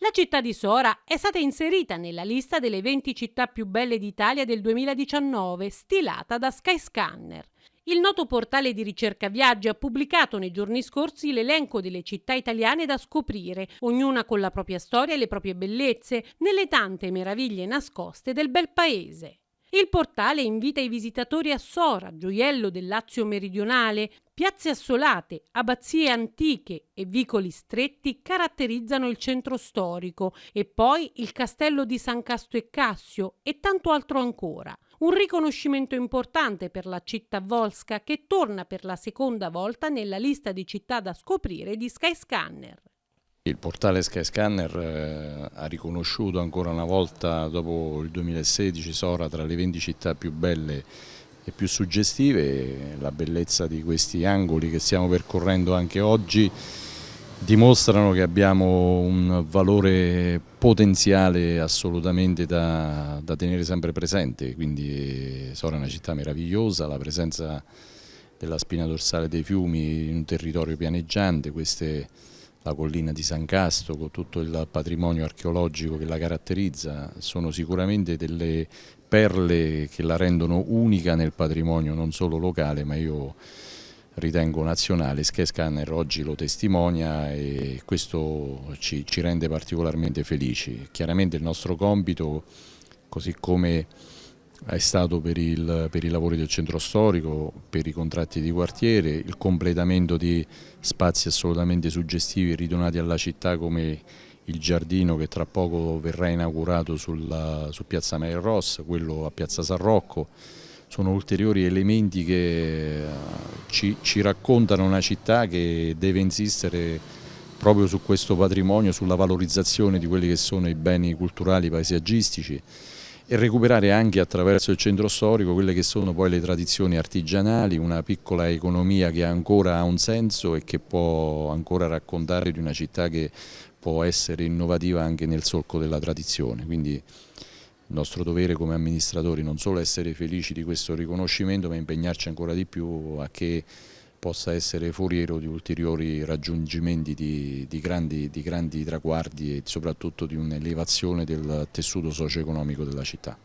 La città di Sora è stata inserita nella lista delle 20 città più belle d'Italia del 2019, stilata da Skyscanner. Il noto portale di ricerca viaggi ha pubblicato nei giorni scorsi l'elenco delle città italiane da scoprire, ognuna con la propria storia e le proprie bellezze, nelle tante meraviglie nascoste del bel paese. Il portale invita i visitatori a Sora, gioiello del Lazio meridionale. Piazze assolate, abbazie antiche e vicoli stretti caratterizzano il centro storico, e poi il castello di San Casto e Cassio e tanto altro ancora. Un riconoscimento importante per la città volsca, che torna per la seconda volta nella lista di città da scoprire di Skyscanner. Il portale Skyscanner ha riconosciuto ancora una volta, dopo il 2016, Sora tra le 20 città più belle e più suggestive. La bellezza di questi angoli che stiamo percorrendo anche oggi dimostrano che abbiamo un valore potenziale assolutamente da tenere sempre presente. Quindi Sora è una città meravigliosa, la presenza della spina dorsale dei fiumi in un territorio pianeggiante, la collina di San Casto con tutto il patrimonio archeologico che la caratterizza, sono sicuramente delle perle che la rendono unica nel patrimonio non solo locale, ma io ritengo nazionale. Skyscanner oggi lo testimonia e questo ci rende particolarmente felici. Chiaramente il nostro compito, così come è stato per i lavori del centro storico, per i contratti di quartiere, il completamento di spazi assolutamente suggestivi e ridonati alla città, come il giardino che tra poco verrà inaugurato su Piazza Maria Ross, quello a Piazza San Rocco. Sono ulteriori elementi che ci raccontano una città che deve insistere proprio su questo patrimonio, sulla valorizzazione di quelli che sono i beni culturali paesaggistici, e recuperare anche attraverso il centro storico quelle che sono poi le tradizioni artigianali, una piccola economia che ancora ha un senso e che può ancora raccontare di una città che può essere innovativa anche nel solco della tradizione. Quindi il nostro dovere come amministratori non solo essere felici di questo riconoscimento, ma impegnarci ancora di più a che possa essere foriero di ulteriori raggiungimenti di grandi traguardi e soprattutto di un'elevazione del tessuto socio-economico della città.